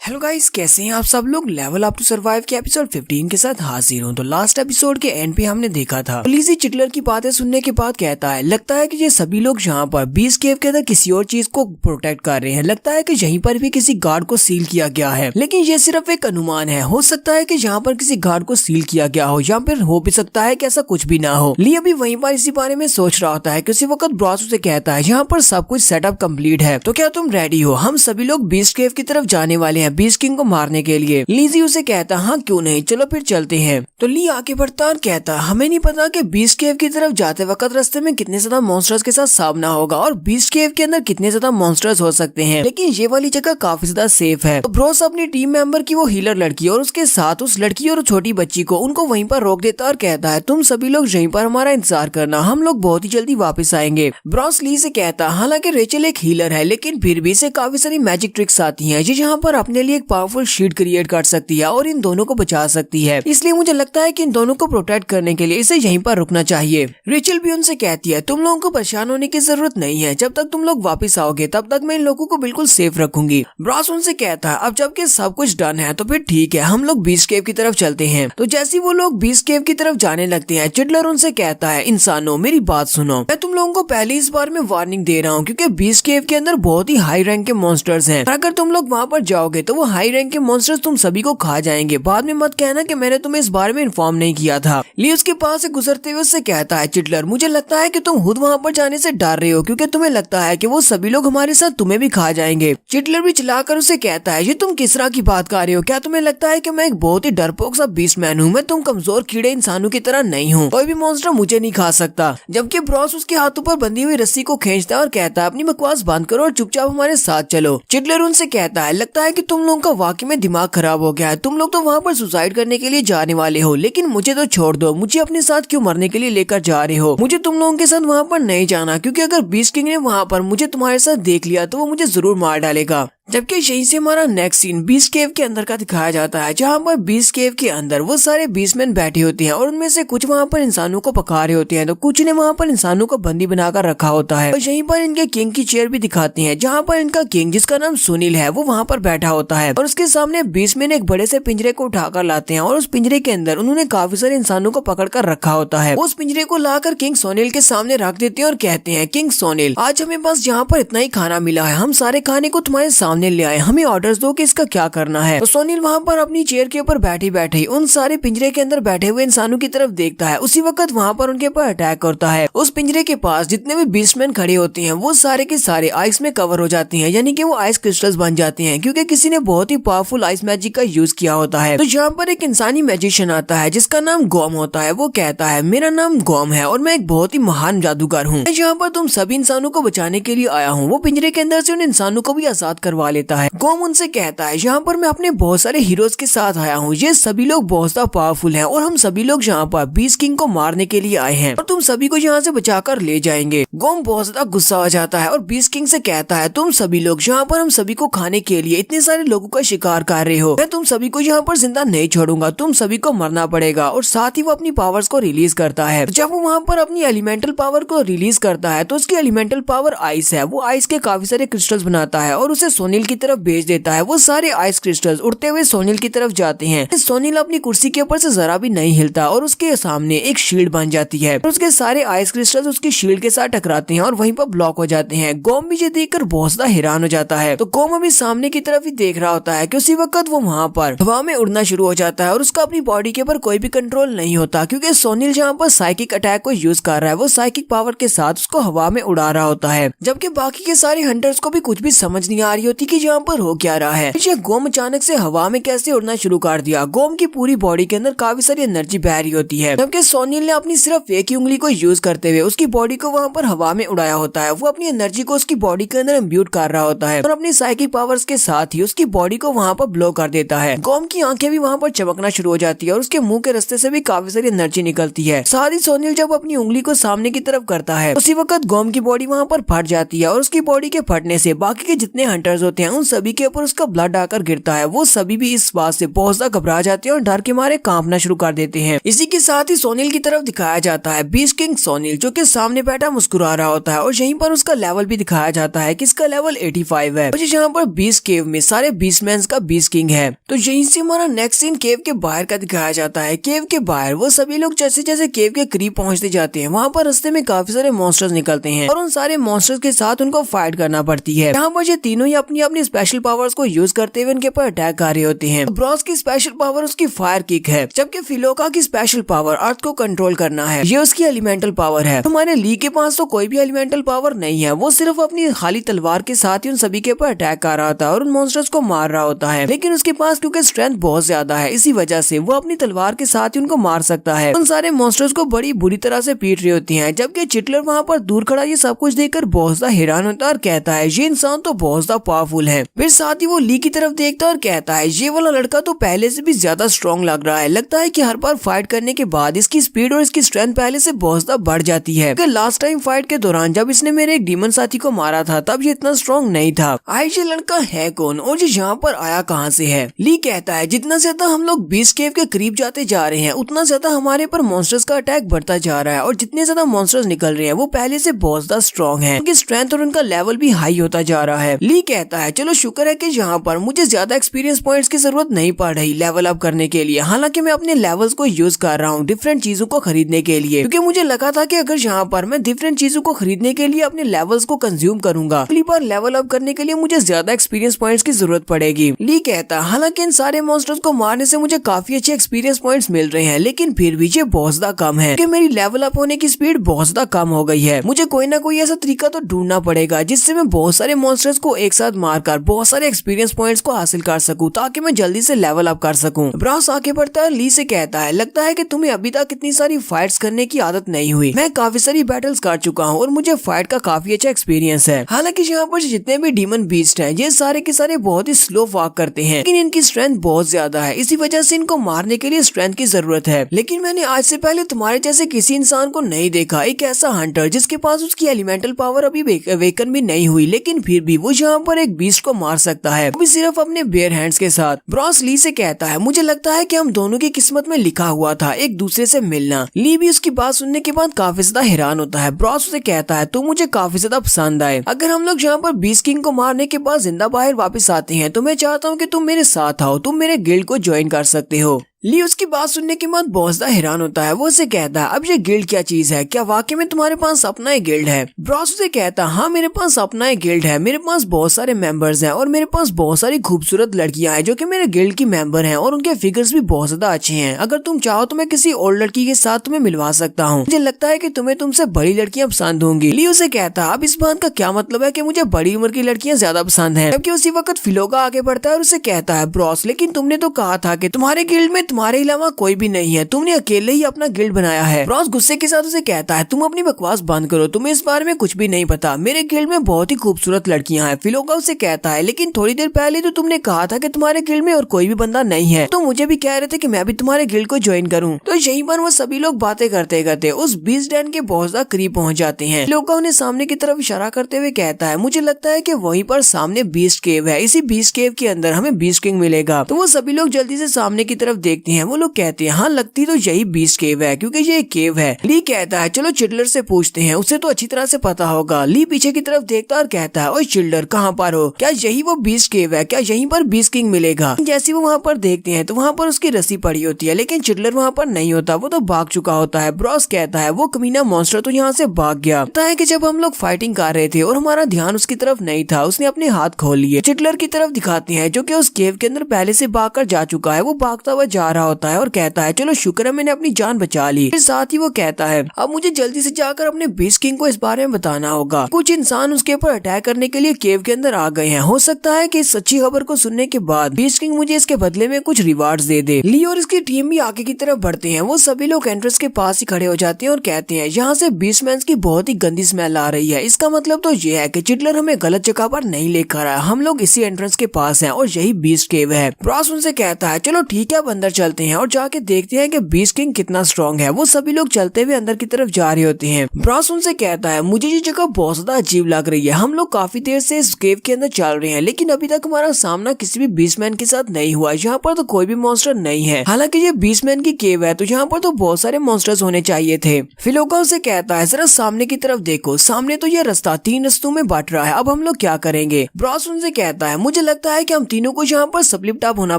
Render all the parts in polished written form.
Hello guys, कैसे हैं आप सब लोग। लेवल अप टू सर्वाइव के एपिसोड 15 के साथ हाजिर हूं। तो लास्ट एपिसोड के एंड पे हमने देखा था लिज़ी चिटलर की बातें सुनने के बाद कहता है लगता है कि ये सभी लोग यहाँ पर बीस्ट केव के अंदर किसी और चीज को प्रोटेक्ट कर रहे हैं। लगता है कि यहीं पर भी किसी गार्ड को सील किया गया है, लेकिन ये सिर्फ एक अनुमान है। हो सकता है कि यहाँ पर किसी गार्ड को सील किया गया हो, या फिर हो भी सकता है कि ऐसा कुछ भी ना हो। ली अभी वहीं पर इसी बारे में सोच रहा होता है कि उसी वक्त ब्रॉस उसे कहता है यहाँ पर सब कुछ सेटअप कंप्लीट है, तो क्या तुम रेडी हो? हम सभी लोग बीस्ट केव की तरफ जाने वाले हैं बीस्ट किंग को मारने के लिए। लीज़ी उसे कहता हाँ क्यों नहीं, चलो फिर चलते हैं। तो ली आगे बढ़ता और कहता हमें नहीं पता कि बीस्ट केव की तरफ जाते वक्त रास्ते में कितने ज्यादा मॉन्स्टर्स के साथ सामना होगा और बीस्ट केव के अंदर कितने ज्यादा मॉन्स्टर्स हो सकते हैं, लेकिन ये वाली जगह काफी ज्यादा सेफ है। तो ब्रॉस अपनी टीम मेंबर की वो हीलर लड़की और उसके साथ उस लड़की और छोटी बच्ची को उनको वहीं पर रोक देता और कहता है तुम सभी लोग यहीं पर हमारा इंतजार करना, हम लोग बहुत ही जल्दी वापस आएंगे। ब्रॉस ली से कहता हालांकि रेचल एक हीलर है, लेकिन फिर भी इसे काफी सारी मैजिक ट्रिक्स आती है जो यहाँ पर अपने लिए एक पावरफुल शील्ड क्रिएट कर सकती है और इन दोनों को बचा सकती है। इसलिए मुझे लगता है कि इन दोनों को प्रोटेक्ट करने के लिए इसे यहीं पर रुकना चाहिए। रेचल भी उनसे कहती है तुम लोगों को परेशान होने की जरूरत नहीं है, जब तक तुम लोग वापस आओगे तब तक मैं इन लोगों को बिल्कुल सेफ रखूंगी। ब्रॉस उनसे कहता है अब जबकि सब कुछ डन है तो फिर ठीक है, हम लोग बीस्ट केव की तरफ चलते हैं। तो जैसे वो लोग बीस्ट केव की तरफ जाने लगते हैं, चिटलर उनसे कहता है इंसानों मेरी बात सुनो, मैं तुम लोगों को पहले इस बार में वार्निंग दे रहा हूँ क्योंकि बीस्ट केव के अंदर बहुत ही हाई रैंक के मॉन्स्टर्स हैं। अगर तुम लोग वहाँ पर जाओगे तो वो हाई रैंक के मॉन्स्टर्स तुम सभी को खा जाएंगे। बाद में मत कहना कि मैंने तुम्हें इस बारे में इन्फॉर्म नहीं किया था। ली उसके पास से गुजरते हुए उससे कहता है चिटलर मुझे लगता है कि तुम खुद वहाँ पर जाने से डर रहे हो क्योंकि तुम्हें लगता है कि वो सभी लोग हमारे साथ तुम्हें भी खा जाएंगे। चिटलर भी चिल्लाकर उसे कहता है ये तुम किस तरह की बात कर रहे हो? क्या तुम्हें लगता है कि मैं एक बहुत ही डरपोक सा बीस्ट मैन हूँ? मैं तुम कमजोर कीड़े इंसानों की तरह नहीं हूँ, कोई भी मॉन्स्टर मुझे नहीं खा सकता। जबकि ब्रॉस उसके हाथों पर बंधी हुई रस्सी को खींचता है और कहता है अपनी बकवास बंद करो और चुपचाप हमारे साथ चलो। चिटलर उनसे कहता है लगता है कि तुम लोगों का वाकई में दिमाग खराब हो गया है, तुम लोग तो वहाँ पर सुसाइड करने के लिए जाने वाले हो, लेकिन मुझे तो छोड़ दो। मुझे अपने साथ क्यों मरने के लिए लेकर जा रहे हो? मुझे तुम लोगों के साथ वहाँ पर नहीं जाना, क्योंकि अगर बीस्ट किंग ने वहाँ पर मुझे तुम्हारे साथ देख लिया तो वो मुझे जरूर मार डालेगा। जबकि यहीं से हमारा नेक्स्ट सीन बीस्ट केव के अंदर का दिखाया जाता है, जहाँ पर बीस्ट केव के अंदर वो सारे बीस्टमैन बैठे होते हैं और उनमें से कुछ वहाँ पर इंसानों को पका रहे होते हैं, तो कुछ ने वहाँ पर इंसानों को बंदी बनाकर रखा होता है। और यहीं पर इनके किंग की चेयर भी दिखाते हैं, जहाँ पर इनका किंग जिसका नाम सुनील है वो वहाँ पर बैठा होता है और उसके सामने बीस्टमैन एक बड़े से पिंजरे को उठाकर लाते हैं और उस पिंजरे के अंदर उन्होंने काफी सारे इंसानों को पकड़ कर रखा होता है। उस पिंजरे को लाकर किंग सोनील के सामने रख देते हैं और कहते हैं किंग सोनील आज हमें बस यहाँ पर इतना ही खाना मिला है, हम सारे खाने को तुम्हारे सामने ले आए, हमें ऑर्डर्स दो कि इसका क्या करना है। तो सोनील वहाँ पर अपनी चेयर के ऊपर बैठे बैठे उन सारे पिंजरे के अंदर बैठे हुए इंसानों की तरफ देखता है। उसी वक्त वहाँ पर उनके ऊपर अटैक करता है। उस पिंजरे के पास जितने भी बीस्टमैन खड़े होते हैं वो सारे के सारे आइस में कवर हो जाते हैं, यानी कि वो आइस क्रिस्टल्स बन जाते हैं क्योंकि किसी ने बहुत ही पावरफुल आइस मैजिक का यूज किया होता है। तो यहाँ पर एक इंसानी मैजिशियन आता है जिसका नाम गोम होता है। वो कहता है मेरा नाम गोम है और मैं एक बहुत ही महान जादूगर हूँ, यहाँ पर तुम सभी इंसानों को बचाने के लिए आया हूँ। वो पिंजरे के अंदर से उन इंसानों को भी आजाद करवा लेता है। गोम उनसे कहता है यहाँ पर मैं अपने बहुत सारे हीरोज के साथ आया हूँ, ये सभी लोग बहुत ज्यादा पावरफुल हैं और हम सभी लोग यहाँ पर बीस्ट किंग को मारने के लिए आए हैं और तुम सभी को यहाँ से बचाकर ले जाएंगे। गोम बहुत ज्यादा गुस्सा हो जाता है और बीस्ट किंग से कहता है तुम सभी लोग यहाँ पर हम सभी को खाने के लिए इतने सारे लोगों का शिकार कर रहे हो, मैं तुम सभी को यहाँ पर जिंदा नहीं छोड़ूंगा, तुम सभी को मरना पड़ेगा। और साथ ही वो अपनी पावर्स को रिलीज करता है। जब वो वहाँ पर अपनी एलिमेंटल पावर को रिलीज करता है तो उसकी एलिमेंटल पावर आइस है। वो आइस के काफी सारे क्रिस्टल्स बनाता है और उसे सोनील की तरफ भेज देता है। वो सारे आइस क्रिस्टल्स उड़ते हुए सोनील की तरफ जाते हैं। सोनील अपनी कुर्सी के ऊपर से जरा भी नहीं हिलता और उसके सामने एक शील्ड बन जाती है और उसके सारे आइस क्रिस्टल्स उसकी शील्ड के साथ टकराते हैं और वहीं पर ब्लॉक हो जाते हैं। गोम भी ये देखकर बहुत ज्यादा हैरान हो जाता है। तो गोम अभी सामने की तरफ ही देख रहा होता है कि उसी वक्त वो वहाँ पर हवा में उड़ना शुरू हो जाता है और उसका अपनी बॉडी के ऊपर कोई भी कंट्रोल नहीं होता क्योंकि सोनील जहाँ पर साइकिक अटैक को यूज कर रहा है वो साइकिक पावर के साथ उसको हवा में उड़ा रहा होता है। जबकि बाकी के सारे हंटर्स को भी कुछ भी समझ नहीं आ रही होती कि यहाँ पर हो क्या रहा है। गोम अचानक से हवा में कैसे उड़ना शुरू कर दिया। गोम की पूरी बॉडी के अंदर काफी सारी एनर्जी बह रही होती है, जबकि सोनील ने अपनी सिर्फ एक ही उंगली को यूज करते हुए उसकी बॉडी को वहाँ पर हवा में उड़ाया होता है। वो अपनी एनर्जी को उसकी बॉडी के अंदर इम्ब्यूट कर रहा होता है और अपनी साइकिक पावर्स के साथ ही उसकी बॉडी को वहाँ पर ब्लो कर देता है। गोम की आंखें भी वहाँ पर चमकना शुरू हो जाती है और उसके मुंह के रास्ते से भी काफी सारी एनर्जी निकलती है। साथ ही सोनील जब अपनी उंगली को सामने की तरफ करता है उसी वक्त गोम की बॉडी वहाँ पर फट जाती है और उसकी बॉडी के फटने से बाकी के जितने हंटर्स होते हैं उन सभी के ऊपर उसका ब्लड आकर गिरता है। वो सभी भी इस बात से बहुत ज्यादा घबरा जाते हैं और डर के मारे कांपना शुरू कर देते हैं। इसी के साथ ही सोनील की तरफ दिखाया जाता है बीस्ट किंग सोनील, जो कि सामने बैठा मुस्कुरा रहा होता है और यहीं पर उसका लेवल भी दिखाया जाता है कि इसका लेवल 85 है। यहाँ पर बीस्ट केव में सारे बीस्टमैन्स का बीस्ट किंग है। तो यहीं से हमारा नेक्स्ट सीन केव के बाहर का दिखाया जाता है। केव के बाहर वो सभी लोग जैसे जैसे केव के करीब पहुंचते जाते हैं वहाँ पर रास्ते में काफी सारे मॉन्स्टर्स निकलते हैं और उन सारे मॉन्स्टर्स के साथ उनको फाइट करना पड़ती है। यहाँ पर ये तीनों ही अपनी अपनी स्पेशल पावर्स को यूज करते हुए उनके ऊपर अटैक कर रहे होते हैं। ब्रॉस की स्पेशल पावर उसकी फायर किक है, जबकि फिलोका की स्पेशल पावर अर्थ को कंट्रोल करना है, ये उसकी एलिमेंटल पावर है। हमारे ली के पास तो कोई भी एलिमेंटल पावर नहीं है, वो सिर्फ अपनी खाली तलवार के साथ ही उन सभी के ऊपर अटैक कर रहा होता है और उन मॉन्स्टर्स को मार रहा होता है। लेकिन उसके पास क्योंकि स्ट्रेंथ बहुत ज्यादा है, इसी वजह से वो अपनी तलवार के साथ ही उनको मार सकता है। उन सारे मॉन्स्टर्स को बड़ी बुरी तरह से पीट रही होती हैं, जबकि चिटलर वहाँ पर दूर खड़ा ये सब कुछ देखकर बहुत ज्यादा हैरान होता है और कहता है ये इंसान तो बहुत ज्यादा पावरफुल है। फिर साथ ही वो ली की तरफ देखता है और कहता है ये वाला लड़का तो पहले से भी ज्यादा स्ट्रॉन्ग लग रहा है। लगता है कि हर बार फाइट करने के बाद इसकी स्पीड और इसकी स्ट्रेंथ पहले से बहुत ज्यादा बढ़ जाती है। लास्ट टाइम फाइट के दौरान जब इसने मेरे एक डीमन साथी को मारा था तब ये इतना स्ट्रॉन्ग नहीं था। ये लड़का है कौन और ये यहाँ पर आया कहाँ से है? ली कहता है जितना ज्यादा हम लोग बीस्ट केव के करीब जाते जा रहे हैं उतना ज्यादा हमारे पर मॉन्स्टर्स का अटैक बढ़ता जा रहा है और जितने ज्यादा मॉन्स्टर्स निकल रहे हैं वो पहले से बहुत ज्यादा स्ट्रॉन्ग है, उनकी स्ट्रेंथ और उनका लेवल भी हाई होता जा रहा है। ली कहता है चलो शुक्र है कि यहाँ पर मुझे ज्यादा एक्सपीरियंस पॉइंट्स की जरूरत नहीं पड़ रही लेवल अप करने के लिए। हालांकि मैं अपने लेवल्स को यूज कर रहा हूँ डिफरेंट चीजों को खरीदने के लिए, क्योंकि मुझे लगा था कि अगर यहाँ पर मैं डिफरेंट चीजों को खरीदने के लिए अपने लेवल्स को कंज्यूम करूंगा, अगली बार लेवल अप करने के लिए मुझे ज्यादा एक्सपीरियंस पॉइंट्स की जरूरत पड़ेगी। ली कहता है हालांकि इन सारे मॉन्स्टर्स को मारने से मुझे काफी अच्छे एक्सपीरियंस पॉइंट्स मिल रहे हैं, लेकिन फिर भी ये बहुत ज्यादा कम है क्योंकि मेरी लेवल अप होने की स्पीड बहुत ज्यादा कम हो गई है। मुझे कोई ना कोई ऐसा तरीका तो ढूंढना पड़ेगा जिससे मैं बहुत सारे मॉन्स्टर्स को एक साथ मारकर बहुत सारे एक्सपीरियंस पॉइंट्स को हासिल कर सकूं ताकि मैं जल्दी से लेवल अप कर सकूं। ब्रॉस आगे बढ़ता है ली से कहता है लगता है कि तुम्हें अभी तक इतनी सारी फाइट्स करने की आदत नहीं हुई। मैं काफी सारी बैटल्स कर चुका हूँ और मुझे फाइट का काफी अच्छा एक्सपीरियंस है। हालांकि यहाँ पर जितने भी डीमन बीस्ट हैं ये सारे के सारे बहुत ही स्लो वॉक करते हैं, लेकिन इनकी स्ट्रेंथ बहुत ज्यादा है, इसी वजह से इनको मारने के लिए स्ट्रेंथ की जरूरत है। लेकिन मैंने आज से पहले तुम्हारे जैसे किसी इंसान को नहीं देखा, एक ऐसा हंटर जिसके पास उसकी एलिमेंटल पावर अभी वेकन भी नहीं हुई, लेकिन फिर भी वो यहाँ पर एक बीस्ट को मार सकता है, वो भी सिर्फ अपने बेयर हैंड्स के साथ। ब्रॉस ली से कहता है मुझे लगता है कि हम दोनों की किस्मत में लिखा हुआ था एक दूसरे से मिलना। ली भी उसकी बात सुनने के बाद काफी ज्यादा हैरान होता है। ब्रॉस उसे कहता है तुम मुझे काफी ज्यादा पसंद आए, अगर हम लोग यहाँ पर बीस्ट किंग को मारने के बाद जिंदा बाहर वापस आते हैं तो मैं चाहता हूँ कि तुम मेरे साथ आओ, तुम मेरे गिल्ड को ज्वाइन कर सकते हो। ली उसकी बात सुनने के बाद बहुत ज्यादा हैरान होता है। वो उसे कहता है अब ये गिल्ड क्या चीज है, क्या वाकई में तुम्हारे पास अपना एक गिल्ड है? ब्रॉस उसे कहता है हाँ मेरे पास अपना एक गिल्ड है, मेरे पास बहुत सारे मेंबर्स हैं और मेरे पास बहुत सारी खूबसूरत लड़कियां हैं जो कि मेरे गिल्ड की मेंबर हैं और उनके फिगर्स भी बहुत ज्यादा अच्छे हैं। अगर तुम चाहो तो मैं किसी और लड़की के साथ तुम्हें मिलवा सकता हूँ, मुझे लगता है कि तुम्हें तुमसे बड़ी लड़कियां पसंद होंगी। ली उसे कहता है अब इस बात का क्या मतलब है कि मुझे बड़ी उम्र की लड़कियां ज्यादा पसंद है? जबकि उसी वक्त फिलोका आगे बढ़ता है और उसे कहता है ब्रॉस लेकिन तुमने तो कहा था कि तुम्हारे गिल्ड में तुम्हारे अलावा कोई भी नहीं है, तुमने अकेले ही अपना गिल्ड बनाया है। ब्रॉस गुस्से के साथ उसे कहता है तुम अपनी बकवास बंद करो, तुम्हें इस बारे में कुछ भी नहीं पता, मेरे गिल्ड में बहुत ही खूबसूरत लड़कियां हैं। फिलोका उसे कहता है लेकिन थोड़ी देर पहले तो तुमने कहा था कि तुम्हारे गिल्ड में और कोई भी बंदा नहीं है, तो मुझे भी कह रहे थे कि मैं भी तुम्हारे गिल्ड को ज्वाइन करूं। तो यहीं पर वो सभी लोग बातें करते करते उस बीस्ट डैन के बहुत ज्यादा करीब पहुंच जाते हैं। फिलोका उन्हें सामने की तरफ इशारा करते हुए कहता है मुझे लगता है कि वहीं पर सामने बीस्ट केव है, इसी बीस्ट केव के अंदर हमें बीस्ट किंग मिलेगा। तो वो सभी लोग जल्दी से सामने की तरफ देखते हैं। वो लोग कहते हैं हाँ लगती तो यही बीस्ट केव है क्योंकि ये एक केव है। ली कहता है चलो चिल्डर से पूछते हैं, उसे तो अच्छी तरह से पता होगा। ली पीछे की तरफ देखता और कहता है ओए चिल्डर कहाँ पर हो, क्या यही वो बीस्ट केव है, क्या यहीं पर बीस्ट किंग मिलेगा? जैसे वो वहाँ पर देखते हैं तो वहाँ पर उसकी रस्सी पड़ी होती है, लेकिन चिल्डर वहाँ पर नहीं होता, वो तो भाग चुका होता है। ब्रॉस कहता है वो कमीना मॉन्स्टर तो यहाँ से भाग गया। पता है कि जब हम लोग फाइटिंग कर रहे थे और हमारा ध्यान उसकी तरफ नहीं था, उसने अपने हाथ खोल लिए। चिल्डर की तरफ दिखाते हैं जो कि उस केव के अंदर पहले से भाग कर जा चुका है। वो भागता हुआ जा रहा होता है और कहता है चलो शुक्र है मैंने अपनी जान बचा ली। फिर साथ ही वो कहता है अब मुझे जल्दी से जाकर अपने बीस्ट किंग को इस बारे में बताना होगा। कुछ इंसान उसके ऊपर अटैक करने के लिए केव के अंदर आ गए हैं, हो सकता है कि इस सच्ची खबर को सुनने के बाद बीस्ट किंग मुझे इसके बदले में कुछ रिवार्ड्स दे दे। ली और इसकी टीम भी आगे की तरफ बढ़ते हैं। वो सभी लोग एंट्रेंस के पास ही खड़े हो जाते हैं और कहते हैं यहाँ से बीस्टमैन्स की बहुत ही गंदी स्मेल आ रही है, इसका मतलब तो ये है कि चिडलर हमें गलत जगह पर नहीं लेकर आया, हम लोग इसी एंट्रेंस के पास हैं और यही बीस्ट केव है। ब्रॉस उनसे कहता है चलो ठीक है अब अंदर चलते हैं और जाके देखते हैं कि बीस्ट किंग कितना स्ट्रॉन्ग है। वो सभी लोग चलते हुए अंदर की तरफ जा रहे होते हैं। ब्रॉस उनसे कहता है मुझे ये जगह बहुत ज्यादा अजीब लग रही है। हम लोग काफी देर से इस केव के अंदर चल रहे हैं लेकिन अभी तक हमारा सामना किसी भी बीस्टमैन के साथ नहीं हुआ। यहाँ पर तो कोई भी मॉन्स्टर नहीं है। हालांकि ये बीस्टमैन की केव है तो यहाँ पर तो बहुत सारे मॉन्स्टर्स होने चाहिए थे। फिलोका उसे कहता है जरा सामने की तरफ देखो, सामने तो ये रास्ता 3 रस्तों में बट रहा है, अब हम लोग क्या करेंगे। ब्रॉस उनसे कहता है मुझे लगता है कि हम तीनों को यहाँ पर स्प्लिट अप होना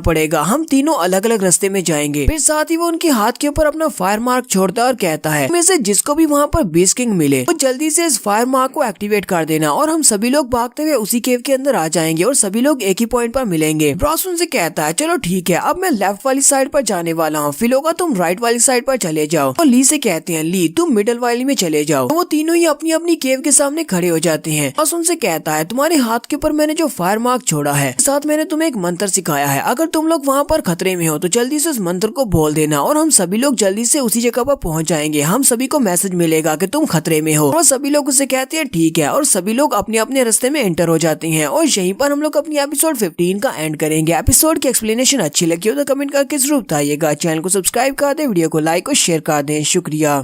पड़ेगा, हम तीनों अलग अलग रास्ते में जाएंगे। फिर साथ ही वो उनके हाथ के ऊपर अपना फायर मार्क छोड़ता है और कहता है में से जिसको भी वहाँ पर बीस्ट किंग मिले वो जल्दी से इस फायर मार्क को एक्टिवेट कर देना और हम सभी लोग भागते हुए उसी केव के अंदर आ जाएंगे और सभी लोग एक ही पॉइंट पर मिलेंगे। ब्रॉस उनसे कहता है चलो ठीक है, अब मैं लेफ्ट वाली साइड पर जाने वाला हूँ, फिलोका तुम राइट वाली साइड पर चले जाओ। और ली से कहते हैं ली तुम मिडल वाली में चले जाओ। तो वो तीनों ही अपनी अपनी केव के सामने खड़े हो जाते हैं। ब्रॉस उनसे कहता है तुम्हारे हाथ के ऊपर मैंने जो फायर मार्क छोड़ा है साथ मैंने तुम्हें एक मंत्र सिखाया है, अगर तुम लोग वहाँ पर खतरे में हो तो जल्दी से उस मंत्र को बोल देना और हम सभी लोग जल्दी से उसी जगह पर पहुंच जाएंगे। हम सभी को मैसेज मिलेगा कि तुम खतरे में हो। और सभी लोग उसे कहते हैं ठीक है और सभी लोग अपने अपने रास्ते में एंटर हो जाते हैं। और यहीं पर हम लोग अपनी एपिसोड 15 का एंड करेंगे। एपिसोड की एक्सप्लेनेशन अच्छी लगी हो तो कमेंट करके जरूर बताइएगा। चैनल को सब्सक्राइब कर दे, वीडियो को लाइक और शेयर कर दें। शुक्रिया।